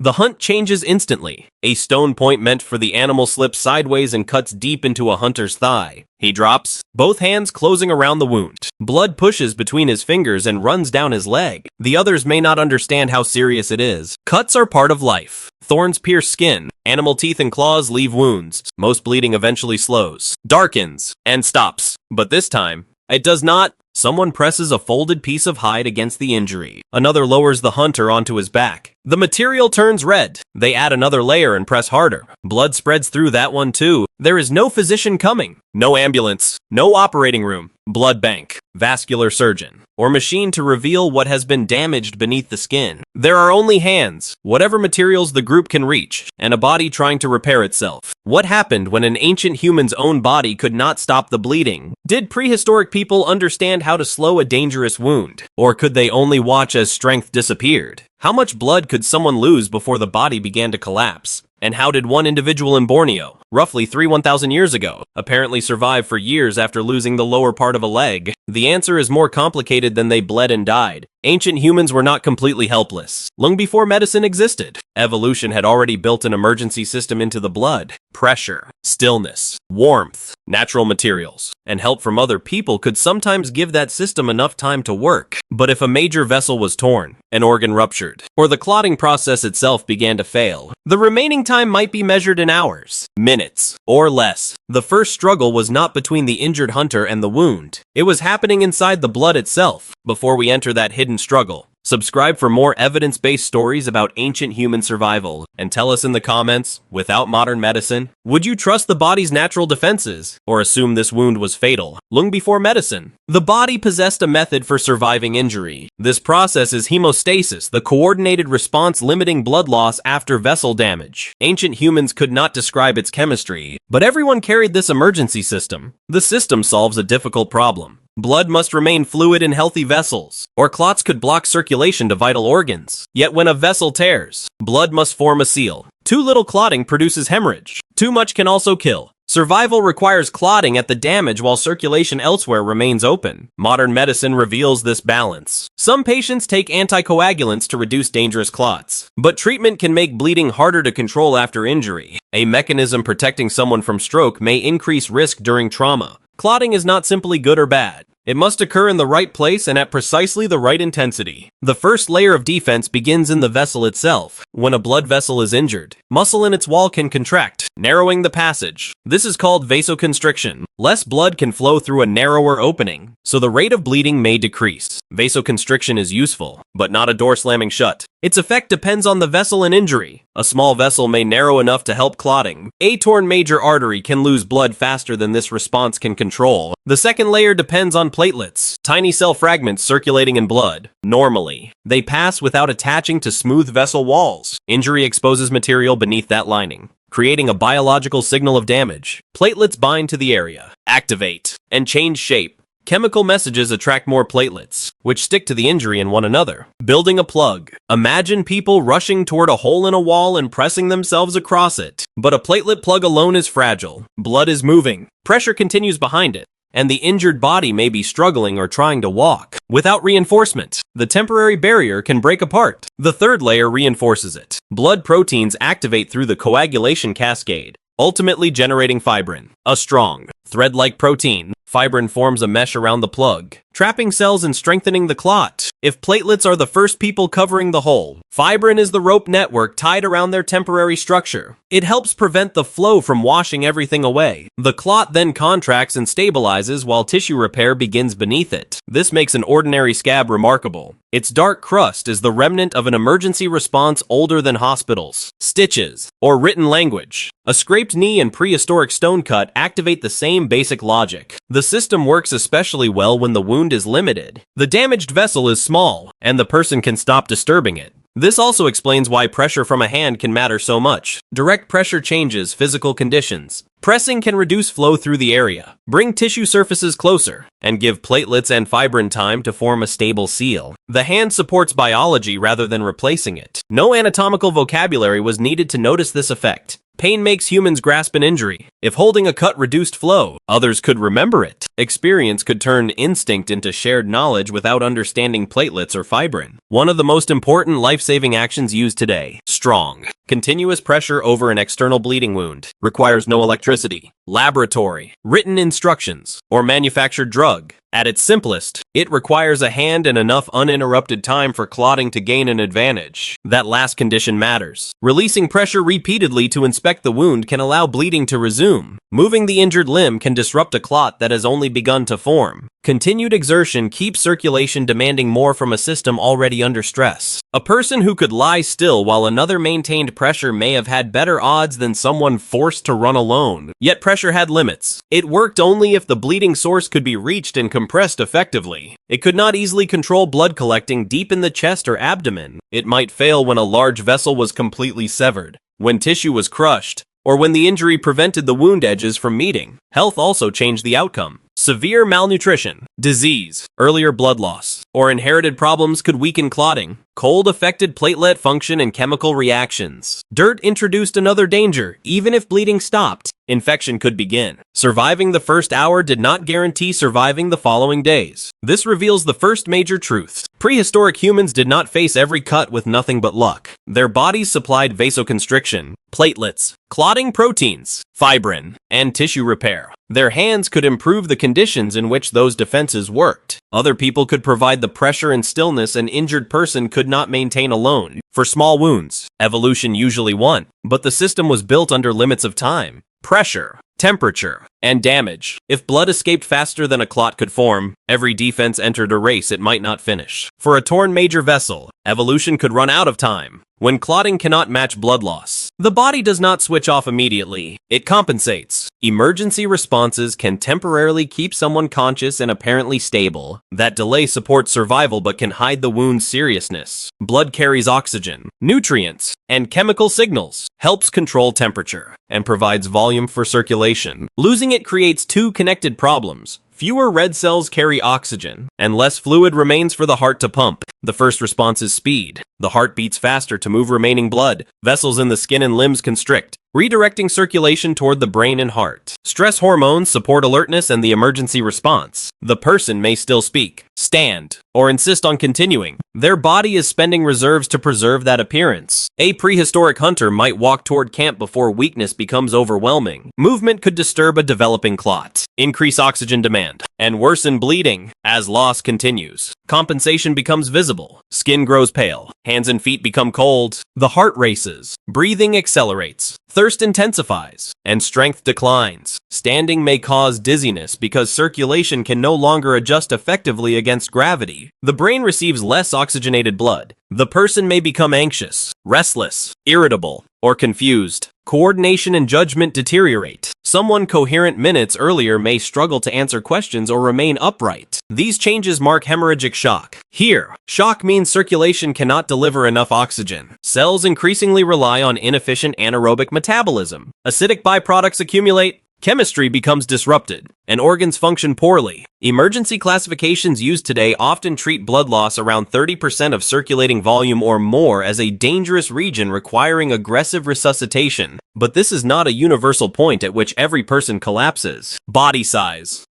The hunt changes instantly. A stone point meant for the animal slips sideways and cuts deep into a hunter's thigh. He drops, both hands closing around the wound. Blood pushes between his fingers and runs down his leg. The others may not understand how serious it is. Cuts are part of life. Thorns pierce skin. Animal teeth and claws leave wounds. Most bleeding eventually slows, darkens, and stops. But this time, it does not. Someone presses a folded piece of hide against the injury. Another lowers the hunter onto his back. The material turns red. They add another layer and press harder. Blood spreads through that one too. There is no physician coming. No ambulance. No operating room. Blood bank. Vascular surgeon. Or machine to reveal what has been damaged beneath the skin. There are only hands, whatever materials the group can reach, and a body trying to repair itself. What happened when an ancient human's own body could not stop the bleeding? Did prehistoric people understand how to slow a dangerous wound? Or could they only watch as strength disappeared? How much blood could someone lose before the body began to collapse? And how did one individual in Borneo, roughly 1,000 years ago, apparently survive for years after losing the lower part of a leg? The answer is more complicated than they bled and died. Ancient humans were not completely helpless. Long before medicine existed, evolution had already built an emergency system into the blood. Pressure, stillness, warmth, natural materials, and help from other people could sometimes give that system enough time to work. But if a major vessel was torn, an organ ruptured, or the clotting process itself began to fail, the remaining time might be measured in hours, minutes, or less. The first struggle was not between the injured hunter and the wound. It was happening inside the blood itself. Before we enter that hidden struggle, subscribe for more evidence-based stories about ancient human survival, and tell us in the comments, without modern medicine, would you trust the body's natural defenses, or assume this wound was fatal, long before medicine? The body possessed a method for surviving injury. This process is hemostasis, the coordinated response limiting blood loss after vessel damage. Ancient humans could not describe its chemistry, but everyone carried this emergency system. The system solves a difficult problem. Blood must remain fluid in healthy vessels, or clots could block circulation to vital organs. Yet when a vessel tears, blood must form a seal. Too little clotting produces hemorrhage. Too much can also kill. Survival requires clotting at the damage while circulation elsewhere remains open. Modern medicine reveals this balance. Some patients take anticoagulants to reduce dangerous clots, but treatment can make bleeding harder to control after injury. A mechanism protecting someone from stroke may increase risk during trauma. Clotting is not simply good or bad. It must occur in the right place and at precisely the right intensity. The first layer of defense begins in the vessel itself. When a blood vessel is injured, muscle in its wall can contract, narrowing the passage. This is called vasoconstriction. Less blood can flow through a narrower opening, so the rate of bleeding may decrease. Vasoconstriction is useful, but not a door slamming shut. Its effect depends on the vessel and injury. A small vessel may narrow enough to help clotting. A torn major artery can lose blood faster than this response can control. The second layer depends on platelets, tiny cell fragments circulating in blood. Normally, they pass without attaching to smooth vessel walls. Injury exposes material beneath that lining, creating a biological signal of damage. Platelets bind to the area, activate, and change shape. Chemical messages attract more platelets, which stick to the injury and one another. Building a plug. Imagine people rushing toward a hole in a wall and pressing themselves across it. But a platelet plug alone is fragile. Blood is moving. Pressure continues behind it, and the injured body may be struggling or trying to walk. Without reinforcement, the temporary barrier can break apart. The third layer reinforces it. Blood proteins activate through the coagulation cascade, ultimately generating fibrin, a strong, thread-like protein. Fibrin forms a mesh around the plug, trapping cells and strengthening the clot. If platelets are the first people covering the hole, fibrin is the rope network tied around their temporary structure. It helps prevent the flow from washing everything away. The clot then contracts and stabilizes while tissue repair begins beneath it. This makes an ordinary scab remarkable. Its dark crust is the remnant of an emergency response older than hospitals. Stitches, or written language. A scraped knee and prehistoric stone cut activate the same basic logic. The system works especially well when the wound is limited. The damaged vessel is small, and the person can stop disturbing it. This also explains why pressure from a hand can matter so much. Direct pressure changes physical conditions. Pressing can reduce flow through the area, bring tissue surfaces closer, and give platelets and fibrin time to form a stable seal. The hand supports biology rather than replacing it. No anatomical vocabulary was needed to notice this effect. Pain makes humans grasp an injury. If holding a cut reduced flow, others could remember it. Experience could turn instinct into shared knowledge without understanding platelets or fibrin. One of the most important life-saving actions used today. Strong. Continuous pressure over an external bleeding wound. Requires no electricity, laboratory, written instructions, or manufactured drug. At its simplest, it requires a hand and enough uninterrupted time for clotting to gain an advantage. That last condition matters. Releasing pressure repeatedly to inspect the wound can allow bleeding to resume. Moving the injured limb can disrupt a clot that has only begun to form. Continued exertion keeps circulation demanding more from a system already under stress. A person who could lie still while another maintained pressure may have had better odds than someone forced to run alone. Yet pressure had limits. It worked only if the bleeding source could be reached and compressed effectively. It could not easily control blood collecting deep in the chest or abdomen. It might fail when a large vessel was completely severed, when tissue was crushed, or when the injury prevented the wound edges from meeting. Health also changed the outcome. Severe malnutrition, disease, earlier blood loss, or inherited problems could weaken clotting. Cold affected platelet function and chemical reactions. Dirt introduced another danger. Even if bleeding stopped, infection could begin. Surviving the first hour did not guarantee surviving the following days. This reveals the first major truth. Prehistoric humans did not face every cut with nothing but luck. Their bodies supplied vasoconstriction, platelets, clotting proteins, fibrin, and tissue repair. Their hands could improve the conditions in which those defenses worked. Other people could provide the pressure and stillness an injured person could not maintain alone. For small wounds, evolution usually won, but the system was built under limits of time, pressure, temperature, and damage. If blood escaped faster than a clot could form, every defense entered a race it might not finish. For a torn major vessel, evolution could run out of time. When clotting cannot match blood loss, the body does not switch off immediately. It compensates. Emergency responses can temporarily keep someone conscious and apparently stable. That delay supports survival but can hide the wound's seriousness. Blood carries oxygen, nutrients, and chemical signals, helps control temperature, and provides volume for circulation. Losing it creates two connected problems. Fewer red cells carry oxygen, and less fluid remains for the heart to pump. The first response is speed. The heart beats faster to move remaining blood. Vessels in the skin and limbs constrict, redirecting circulation toward the brain and heart. Stress hormones support alertness and the emergency response. The person may still speak, stand, or insist on continuing. Their body is spending reserves to preserve that appearance. A prehistoric hunter might walk toward camp before weakness becomes overwhelming. Movement could disturb a developing clot, increase oxygen demand, and worsen bleeding. As loss continues, compensation becomes visible. Skin grows pale, hands and feet become cold, the heart races, breathing accelerates, thirst intensifies, and strength declines. Standing may cause dizziness because circulation can no longer adjust effectively against gravity. The brain receives less oxygenated blood. The person may become anxious, restless, irritable, or confused. Coordination and judgment deteriorate. Someone coherent minutes earlier may struggle to answer questions or remain upright. These changes mark hemorrhagic shock. Here, shock means circulation cannot deliver enough oxygen. Cells increasingly rely on inefficient anaerobic metabolism. Acidic byproducts accumulate, chemistry becomes disrupted, and organs function poorly. Emergency classifications used today often treat blood loss around 30% of circulating volume or more as a dangerous region requiring aggressive resuscitation. But this is not a universal point at which every person collapses. Body size,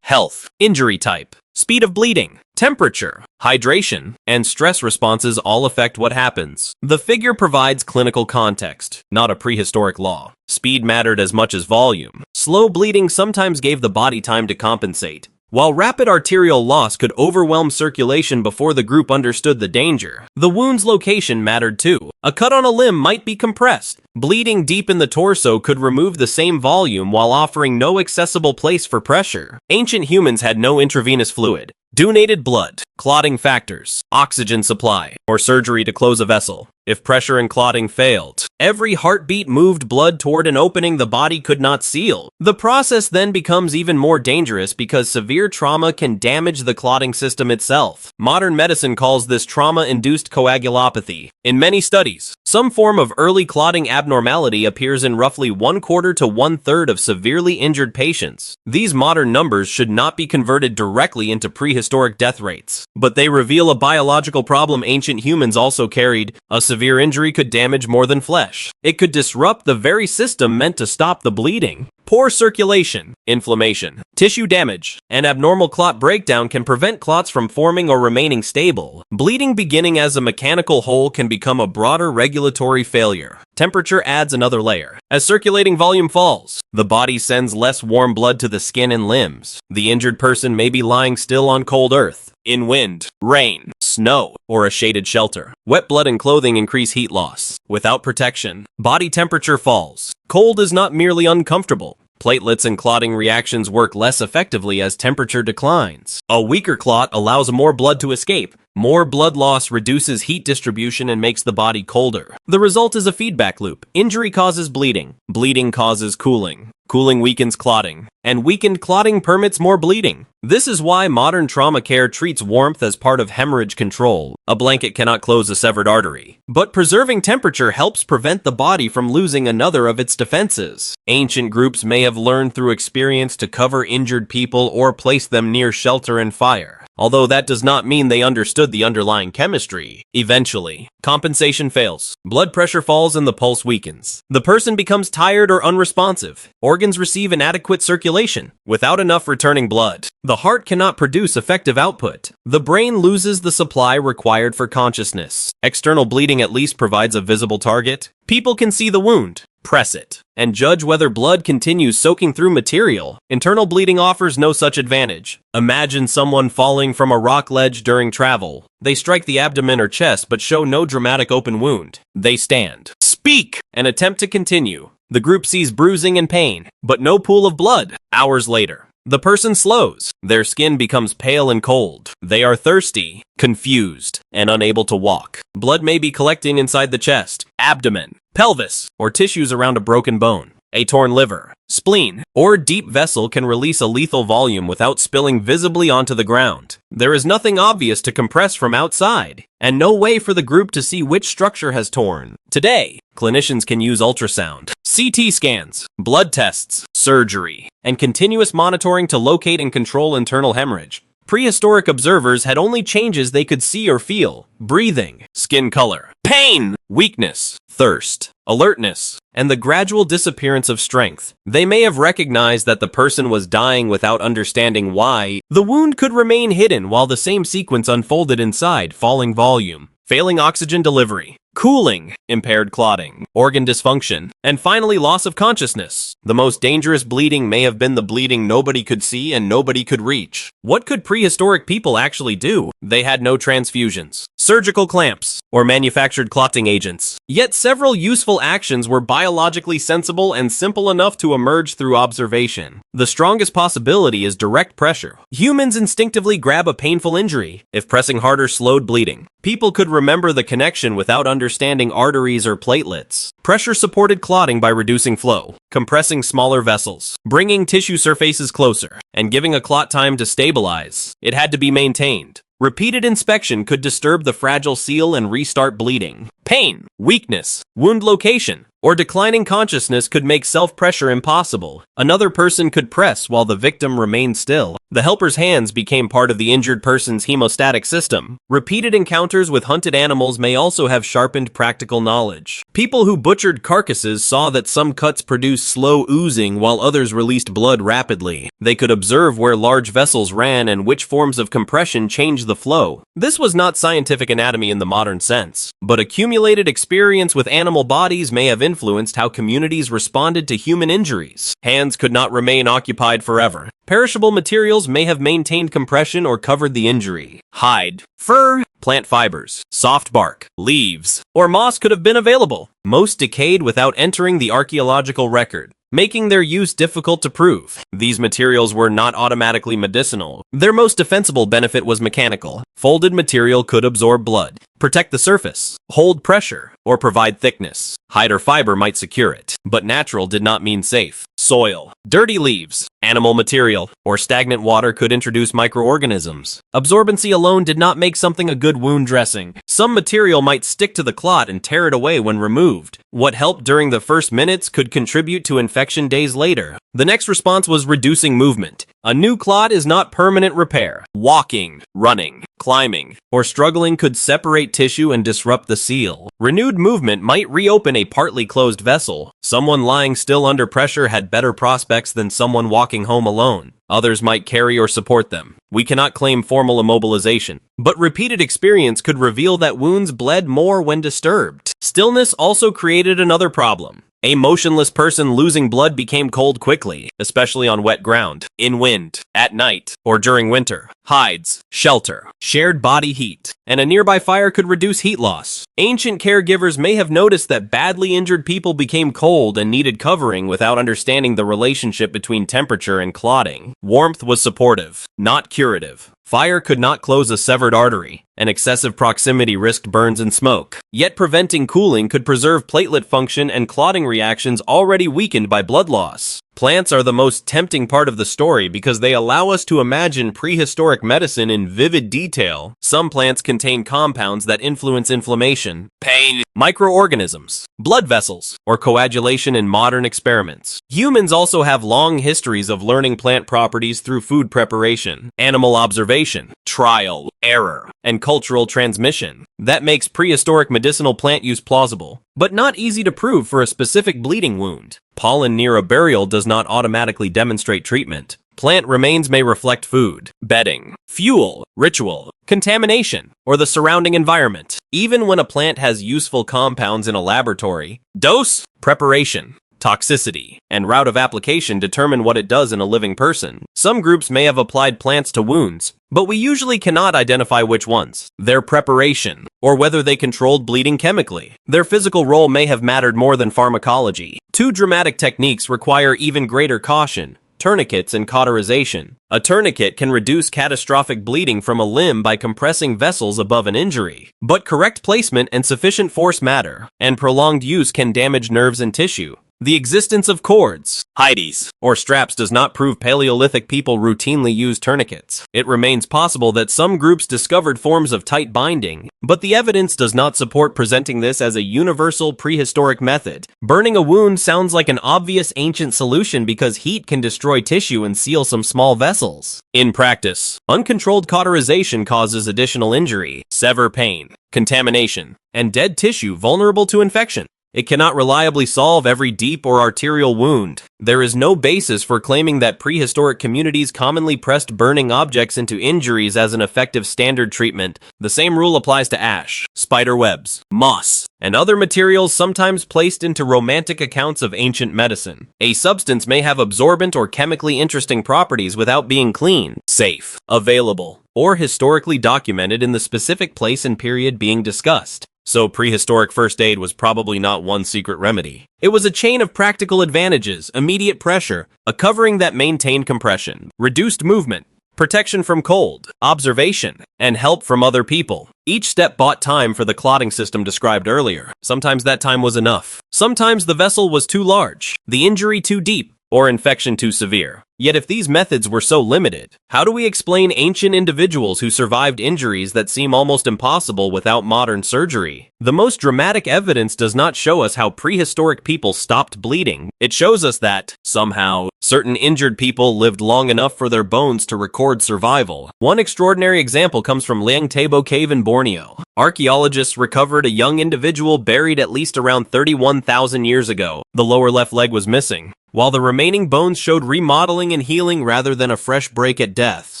health, injury type, speed of bleeding, temperature, hydration, and stress responses all affect what happens. The figure provides clinical context, not a prehistoric law. Speed mattered as much as volume. Slow bleeding sometimes gave the body time to compensate, while rapid arterial loss could overwhelm circulation before the group understood the danger. The wound's location mattered too. A cut on a limb might be compressed. Bleeding deep in the torso could remove the same volume while offering no accessible place for pressure. Ancient humans had no intravenous fluid, donated blood, clotting factors, oxygen supply, or surgery to close a vessel. If pressure and clotting failed, every heartbeat moved blood toward an opening the body could not seal. The process then becomes even more dangerous because severe trauma can damage the clotting system itself. Modern medicine calls this trauma-induced coagulopathy. In many studies, some form of early clotting abnormality abnormality appears in roughly 1/4 to 1/3 of severely injured patients. These modern numbers should not be converted directly into prehistoric death rates, but they reveal a biological problem ancient humans also carried. A severe injury could damage more than flesh. It could disrupt the very system meant to stop the bleeding. Poor circulation, inflammation, tissue damage, and abnormal clot breakdown can prevent clots from forming or remaining stable. Bleeding beginning as a mechanical hole can become a broader regulatory failure. Temperature adds another layer. As circulating volume falls, the body sends less warm blood to the skin and limbs. The injured person may be lying still on cold earth, in wind, rain, snow, or a shaded shelter. Wet blood and clothing increase heat loss. Without protection, body temperature falls. Cold is not merely uncomfortable. Platelets and clotting reactions work less effectively as temperature declines. A weaker clot allows more blood to escape. More blood loss reduces heat distribution and makes the body colder. The result is a feedback loop. Injury causes bleeding. Bleeding causes cooling. Cooling weakens clotting, and weakened clotting permits more bleeding. This is why modern trauma care treats warmth as part of hemorrhage control. A blanket cannot close a severed artery, but preserving temperature helps prevent the body from losing another of its defenses. Ancient groups may have learned through experience to cover injured people or place them near shelter and fire, although that does not mean they understood the underlying chemistry. Eventually, compensation fails. Blood pressure falls and the pulse weakens. The person becomes tired or unresponsive. Organs receive inadequate circulation without enough returning blood. The heart cannot produce effective output. The brain loses the supply required for consciousness. External bleeding at least provides a visible target. People can see the wound, press it, and judge whether blood continues soaking through material. Internal bleeding offers no such advantage. Imagine someone falling from a rock ledge during travel. They strike the abdomen or chest but show no dramatic open wound. They stand, speak, and attempt to continue. The group sees bruising and pain, but no pool of blood. Hours later, the person slows. Their skin becomes pale and cold. They are thirsty, confused, and unable to walk. Blood may be collecting inside the chest, abdomen, pelvis, or tissues around a broken bone. A torn liver, spleen, or deep vessel can release a lethal volume without spilling visibly onto the ground. There is nothing obvious to compress from outside, and no way for the group to see which structure has torn. Today, clinicians can use ultrasound, CT scans, blood tests, surgery, and continuous monitoring to locate and control internal hemorrhage. Prehistoric observers had only changes they could see or feel: breathing, skin color, pain, weakness, thirst, alertness, and the gradual disappearance of strength. They may have recognized that the person was dying without understanding why. The wound could remain hidden while the same sequence unfolded inside: falling volume, failing oxygen delivery, cooling, impaired clotting, organ dysfunction, and finally loss of consciousness. The most dangerous bleeding may have been the bleeding nobody could see and nobody could reach. What could prehistoric people actually do? They had no transfusions, surgical clamps, or manufactured clotting agents. Yet several useful actions were biologically sensible and simple enough to emerge through observation. The strongest possibility is direct pressure. Humans instinctively grab a painful injury if pressing harder slowed bleeding. People could remember the connection without understanding arteries or platelets. Pressure supported clotting by reducing flow, compressing smaller vessels, bringing tissue surfaces closer, and giving a clot time to stabilize. It had to be maintained. Repeated inspection could disturb the fragile seal and restart bleeding. Pain, weakness, wound location, or declining consciousness could make self-pressure impossible. Another person could press while the victim remained still. The helper's hands became part of the injured person's hemostatic system. Repeated encounters with hunted animals may also have sharpened practical knowledge. People who butchered carcasses saw that some cuts produced slow oozing while others released blood rapidly. They could observe where large vessels ran and which forms of compression changed the flow. This was not scientific anatomy in the modern sense, but accumulated experience with animal bodies may have influenced how communities responded to human injuries. Hands could not remain occupied forever. Perishable materials may have maintained compression or covered the injury. Hide, fur, plant fibers, soft bark, leaves, or moss could have been available. Most decayed without entering the archaeological record, making their use difficult to prove. These materials were not automatically medicinal. Their most defensible benefit was mechanical. Folded material could absorb blood, protect the surface, hold pressure, or provide thickness. Hide or fiber might secure it, but natural did not mean safe. Soil, dirty leaves, animal material, or stagnant water could introduce microorganisms. Absorbency alone did not make something a good wound dressing. Some material might stick to the clot and tear it away when removed, What helped during the first minutes could contribute to infection days later. The next response was reducing movement. A new clot is not permanent repair. Walking, running, climbing, or struggling could separate tissue and disrupt the seal. Renewed movement might reopen a partly closed vessel. Someone lying still under pressure had better prospects than someone walking home alone. Others might carry or support them. We cannot claim formal immobilization, but repeated experience could reveal that wounds bled more when disturbed. Stillness also created another problem. A motionless person losing blood became cold quickly, especially on wet ground, in wind, at night, or during winter. Hides, shelter, shared body heat, and a nearby fire could reduce heat loss. Ancient caregivers may have noticed that badly injured people became cold and needed covering without understanding the relationship between temperature and clotting. Warmth was supportive, not curative. Fire could not close a severed artery, and excessive proximity risked burns and smoke. Yet preventing cooling could preserve platelet function and clotting reactions already weakened by blood loss. Plants are the most tempting part of the story because they allow us to imagine prehistoric medicine in vivid detail. Some plants contain compounds that influence inflammation, pain, microorganisms, blood vessels, or coagulation in modern experiments. Humans also have long histories of learning plant properties through food preparation, animal observation, trial, error, and cultural transmission. That makes prehistoric medicinal plant use plausible, but not easy to prove for a specific bleeding wound. Pollen near a burial does not automatically demonstrate treatment. Plant remains may reflect food, bedding, fuel, ritual, contamination, or the surrounding environment. Even when a plant has useful compounds in a laboratory, dose, preparation, toxicity, and route of application determine what it does in a living person. Some groups may have applied plants to wounds, but we usually cannot identify which ones. Their preparation, or whether they controlled bleeding chemically. Their physical role may have mattered more than pharmacology. Two dramatic techniques require even greater caution: tourniquets and cauterization. A tourniquet can reduce catastrophic bleeding from a limb by compressing vessels above an injury. But correct placement and sufficient force matter, and prolonged use can damage nerves and tissue. The existence of cords, hides, or straps does not prove Paleolithic people routinely used tourniquets. It remains possible that some groups discovered forms of tight binding, but the evidence does not support presenting this as a universal prehistoric method. Burning a wound sounds like an obvious ancient solution because heat can destroy tissue and seal some small vessels. In practice, uncontrolled cauterization causes additional injury, severe pain, contamination, and dead tissue vulnerable to infection. It cannot reliably solve every deep or arterial wound. There is no basis for claiming that prehistoric communities commonly pressed burning objects into injuries as an effective standard treatment. The same rule applies to ash, spider webs, moss, and other materials sometimes placed into romantic accounts of ancient medicine. A substance may have absorbent or chemically interesting properties without being clean, safe, available, or historically documented in the specific place and period being discussed. So prehistoric first aid was probably not one secret remedy. It was a chain of practical advantages: immediate pressure, a covering that maintained compression, reduced movement, protection from cold, observation, and help from other people. Each step bought time for the clotting system described earlier. Sometimes that time was enough. Sometimes the vessel was too large, the injury too deep, or infection too severe. Yet if these methods were so limited, how do we explain ancient individuals who survived injuries that seem almost impossible without modern surgery? The most dramatic evidence does not show us how prehistoric people stopped bleeding. It shows us that, somehow, certain injured people lived long enough for their bones to record survival. One extraordinary example comes from Liang Tabo Cave in Borneo. Archaeologists recovered a young individual buried at least around 31,000 years ago. The lower left leg was missing, while the remaining bones showed remodeling and healing rather than a fresh break at death.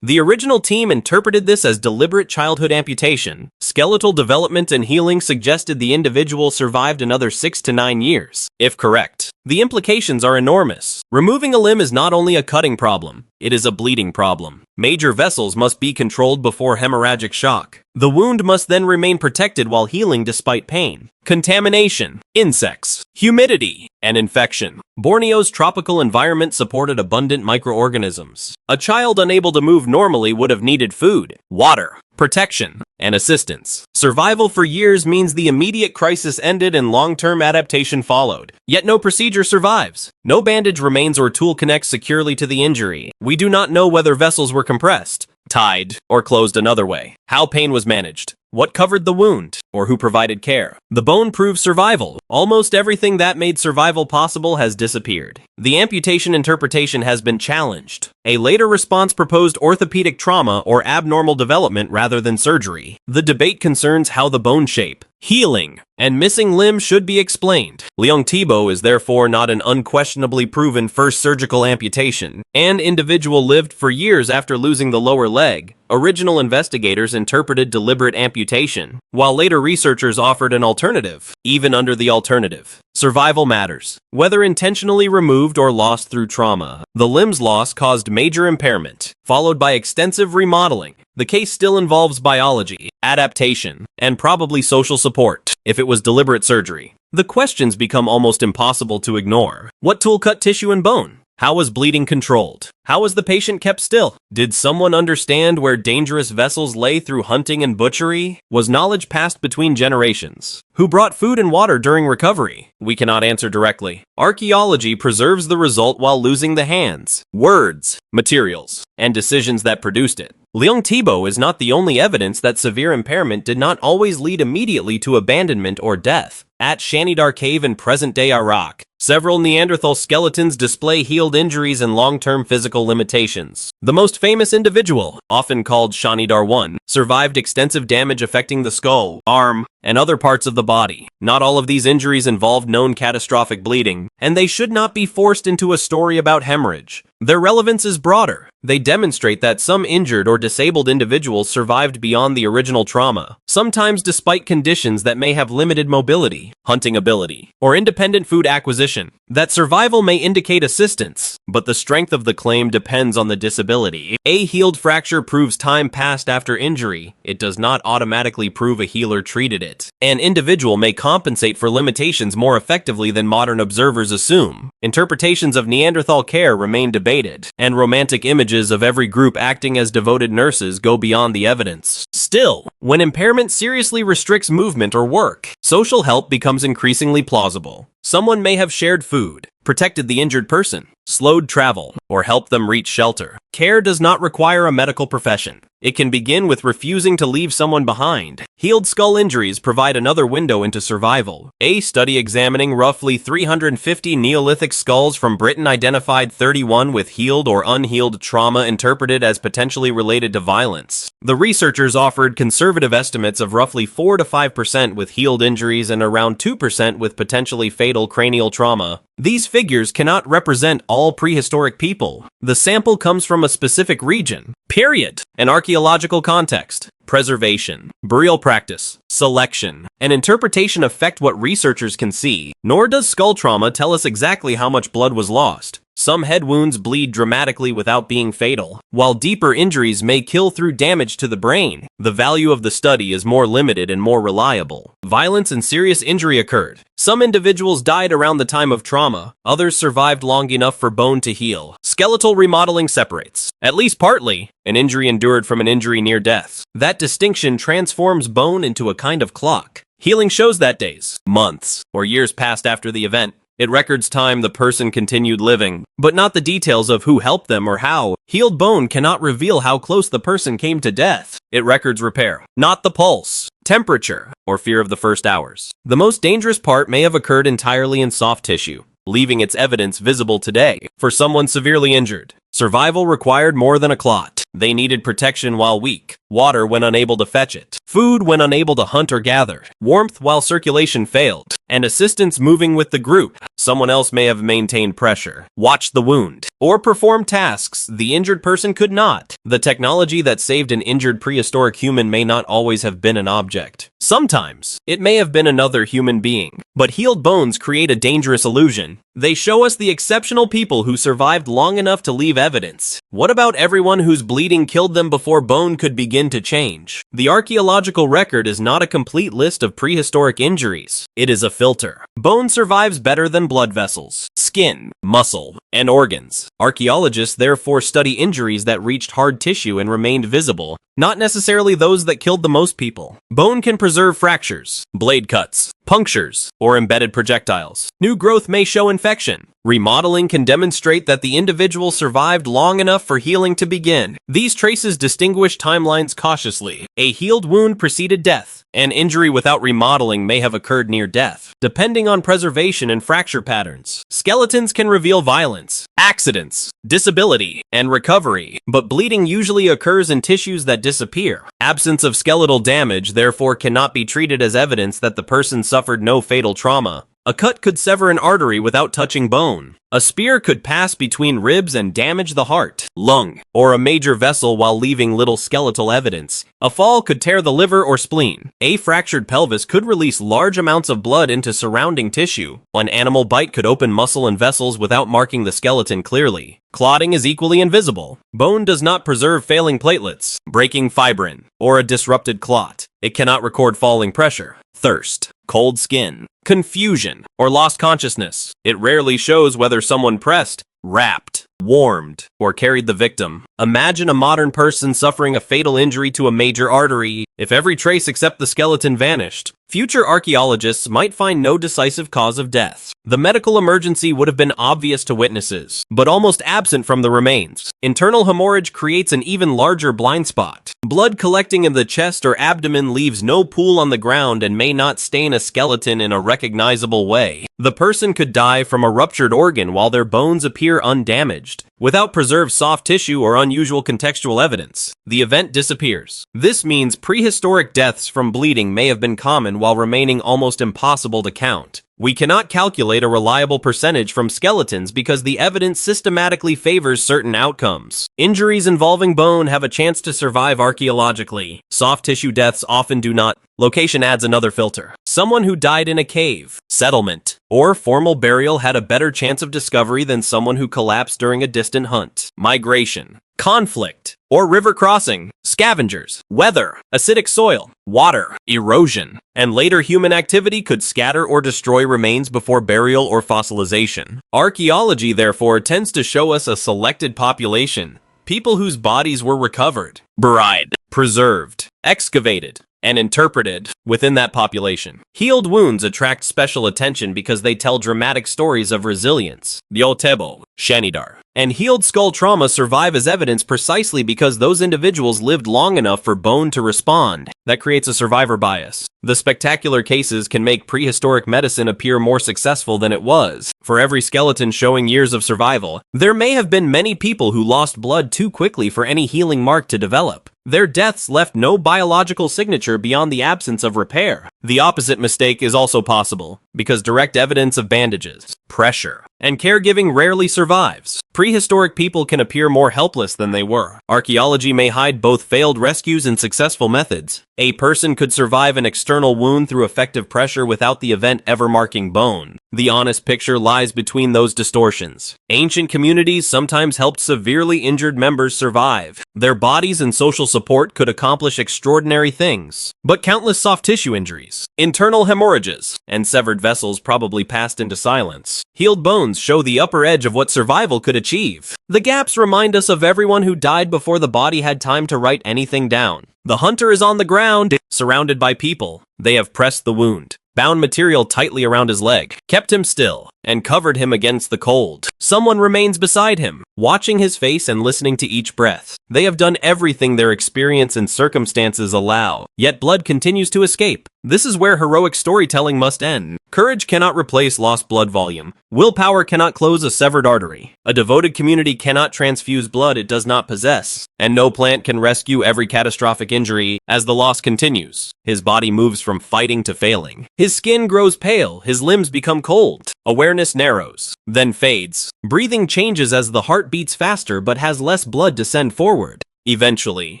The original team interpreted this as deliberate childhood amputation. Skeletal development and healing suggested the individual survived another 6 to 9 years. If correct, the implications are enormous. Removing a limb is not only a cutting problem, it is a bleeding problem. Major vessels must be controlled before hemorrhagic shock. The wound must then remain protected while healing despite pain. Contamination, insects, humidity, and infection. Borneo's tropical environment supported abundant microorganisms. A child unable to move normally would have needed food, water, protection, and assistance. Survival for years means the immediate crisis ended and long-term adaptation followed. Yet no procedure survives. No bandage remains or tool connects securely to the injury. We do not know whether vessels were compressed, tied, or closed another way. How pain was managed. What covered the wound? or who provided care. The bone proves survival. Almost everything that made survival possible has disappeared. The amputation interpretation has been challenged. A later response proposed orthopedic trauma or abnormal development rather than surgery. The debate concerns how the bone shape, healing, and missing limb should be explained. Leung Thibault is therefore not an unquestionably proven first surgical amputation. An individual lived for years after losing the lower leg. Original investigators interpreted deliberate amputation, while later researchers offered an alternative. Even under the alternative, survival matters. Whether intentionally removed or lost through trauma, the limb's loss caused major impairment, followed by extensive remodeling. The case still involves biology, adaptation, and probably social support. If it was deliberate surgery, the questions become almost impossible to ignore. What tool cut tissue and bone? How was bleeding controlled? How was the patient kept still? Did someone understand where dangerous vessels lay through hunting and butchery? Was knowledge passed between generations? Who brought food and water during recovery? We cannot answer directly. Archaeology preserves the result while losing the hands, words, materials, and decisions that produced it. Leung Thibault is not the only evidence that severe impairment did not always lead immediately to abandonment or death. At Shanidar Cave in present-day Iraq, several Neanderthal skeletons display healed injuries and long-term physical limitations. The most famous individual, often called Shanidar I, survived extensive damage affecting the skull, arm, and other parts of the body. Not all of these injuries involved known catastrophic bleeding, and they should not be forced into a story about hemorrhage. Their relevance is broader. They demonstrate that some injured or disabled individuals survived beyond the original trauma, sometimes despite conditions that may have limited mobility, hunting ability, or independent food acquisition. That survival may indicate assistance, but the strength of the claim depends on the disability. A healed fracture proves time passed after injury. It does not automatically prove a healer treated it. An individual may compensate for limitations more effectively than modern observers assume. Interpretations of Neanderthal care remain debated, and romantic images of every group acting as devoted nurses go beyond the evidence. Still, when impairment seriously restricts movement or work, social help becomes increasingly plausible. Someone may have shared food, protected the injured person, slowed travel, or helped them reach shelter. Care does not require a medical profession. It can begin with refusing to leave someone behind. Healed skull injuries provide another window into survival. A study examining roughly 350 Neolithic skulls from Britain identified 31 with healed or unhealed trauma interpreted as potentially related to violence. The researchers offered conservative estimates of roughly 4 to 5% with healed injuries and around 2% with potentially fatal cranial trauma. These figures cannot represent all prehistoric people. The sample comes from a specific region. Period. An archaeological context, preservation, burial practice, selection, and interpretation affect what researchers can see. Nor does skull trauma tell us exactly how much blood was lost. Some head wounds bleed dramatically without being fatal, while deeper injuries may kill through damage to the brain. The value of the study is more limited and more reliable. Violence and serious injury occurred. Some individuals died around the time of trauma, others survived long enough for bone to heal. Skeletal remodeling separates, at least partly, an injury endured from an injury near death. That distinction transforms bone into a kind of clock. Healing shows that days, months, or years passed after the event. It records time the person continued living, but not the details of who helped them or how. Healed bone cannot reveal how close the person came to death. It records repair, not the pulse, temperature, or fear of the first hours. The most dangerous part may have occurred entirely in soft tissue, leaving its evidence visible today. For someone severely injured, survival required more than a clot. They needed protection while weak, water when unable to fetch it, food when unable to hunt or gather, warmth while circulation failed, and assistance moving with the group. Someone else may have maintained pressure, watched the wound, or performed tasks the injured person could not. The technology that saved an injured prehistoric human may not always have been an object. Sometimes, it may have been another human being. But healed bones create a dangerous illusion. They show us the exceptional people who survived long enough to leave evidence. What about everyone whose bleeding killed them before bone could begin to change? The archaeological record is not a complete list of prehistoric injuries. It is a filter. Bone survives better than blood vessels, skin, muscle, and organs. Archaeologists therefore study injuries that reached hard tissue and remained visible, not necessarily those that killed the most people. Bone can preserve fractures, blade cuts, punctures, or embedded projectiles. New growth may show infection. Remodeling can demonstrate that the individual survived long enough for healing to begin. These traces distinguish timelines cautiously. A healed wound preceded death. An injury without remodeling may have occurred near death, depending on preservation and fracture patterns. Skeletons can reveal violence, accidents, disability, and recovery, but bleeding usually occurs in tissues that disappear. Absence of skeletal damage therefore cannot be treated as evidence that the person suffered no fatal trauma. A cut could sever an artery without touching bone. A spear could pass between ribs and damage the heart, lung, or a major vessel while leaving little skeletal evidence. A fall could tear the liver or spleen. A fractured pelvis could release large amounts of blood into surrounding tissue. An animal bite could open muscle and vessels without marking the skeleton clearly. Clotting is equally invisible. Bone does not preserve failing platelets, breaking fibrin, or a disrupted clot. It cannot record falling pressure, thirst, cold skin, confusion, or lost consciousness. It rarely shows whether someone pressed, wrapped, warmed, or carried the victim. Imagine a modern person suffering a fatal injury to a major artery. If every trace except the skeleton vanished, future archaeologists might find no decisive cause of death. The medical emergency would have been obvious to witnesses, but almost absent from the remains. Internal hemorrhage creates an even larger blind spot. Blood collecting in the chest or abdomen leaves no pool on the ground and may not stain a skeleton in a recognizable way. The person could die from a ruptured organ while their bones appear undamaged. Without preserved soft tissue or unusual contextual evidence, the event disappears. This means prehistoric deaths from bleeding may have been common while remaining almost impossible to count. We cannot calculate a reliable percentage from skeletons because the evidence systematically favors certain outcomes. Injuries involving bone have a chance to survive archaeologically. Soft tissue deaths often do not. Location adds another filter. Someone who died in a cave, settlement, or formal burial had a better chance of discovery than someone who collapsed during a distant hunt. Migration, conflict, or river crossing, scavengers, weather, acidic soil, water, erosion, and later human activity could scatter or destroy remains before burial or fossilization. Archaeology, therefore, tends to show us a selected population, people whose bodies were recovered, buried, preserved, excavated, and interpreted within that population. Healed wounds attract special attention because they tell dramatic stories of resilience. Diotebo, Shanidar, and healed skull trauma survive as evidence precisely because those individuals lived long enough for bone to respond. That creates a survivor bias. The spectacular cases can make prehistoric medicine appear more successful than it was. For every skeleton showing years of survival, there may have been many people who lost blood too quickly for any healing mark to develop. Their deaths left no biological signature beyond the absence of repair. The opposite mistake is also possible, because direct evidence of bandages, pressure, and caregiving rarely survives. Prehistoric people can appear more helpless than they were. Archaeology may hide both failed rescues and successful methods. A person could survive an external wound through effective pressure without the event ever marking bone. The honest picture lies between those distortions. Ancient communities sometimes helped severely injured members survive. Their bodies and social support could accomplish extraordinary things. But countless soft tissue injuries, internal hemorrhages, and severed vessels probably passed into silence. Healed bones show the upper edge of what survival could achieve. The gaps remind us of everyone who died before the body had time to write anything down. The hunter is on the ground, surrounded by people. They have pressed the wound, bound material tightly around his leg, kept him still, and covered him against the cold. Someone remains beside him, watching his face and listening to each breath. They have done everything their experience and circumstances allow, yet blood continues to escape. This is where heroic storytelling must end. Courage cannot replace lost blood volume. Willpower cannot close a severed artery. A devoted community cannot transfuse blood it does not possess. And no plant can rescue every catastrophic injury. As the loss continues, his body moves from fighting to failing. His skin grows pale, his limbs become cold. Awareness narrows, then fades. Breathing changes as the heart beats faster but has less blood to send forward. Eventually,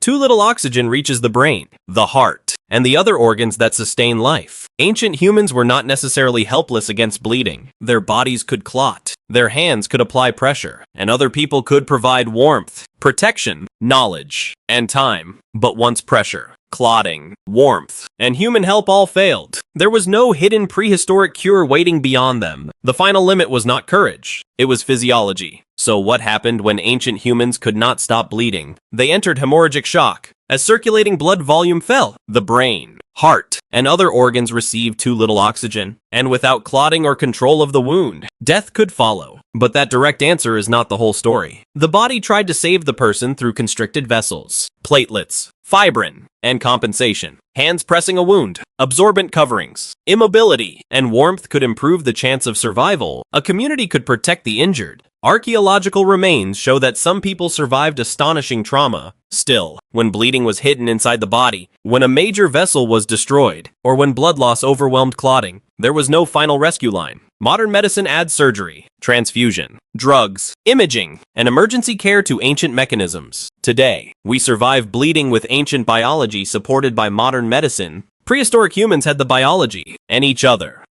too little oxygen reaches the brain, the heart, and the other organs that sustain life. Ancient humans were not necessarily helpless against bleeding. Their bodies could clot, their hands could apply pressure, and other people could provide warmth, protection, knowledge, and time. But once pressure, clotting, warmth, and human help all failed. There was no hidden prehistoric cure waiting beyond them. The final limit was not courage, it was physiology. So what happened when ancient humans could not stop bleeding? They entered hemorrhagic shock. As circulating blood volume fell, the brain, heart, and other organs received too little oxygen, and without clotting or control of the wound, death could follow. But that direct answer is not the whole story. The body tried to save the person through constricted vessels, platelets, fibrin, and compensation. Hands pressing a wound, absorbent coverings, immobility, and warmth could improve the chance of survival. A community could protect the injured. Archaeological remains show that some people survived astonishing trauma. Still, when bleeding was hidden inside the body, when a major vessel was destroyed, or when blood loss overwhelmed clotting, there was no final rescue line. Modern medicine adds surgery, transfusion, drugs, imaging, and emergency care to ancient mechanisms. Today, we survive bleeding with ancient biology supported by modern medicine. Prehistoric humans had the biology and each other.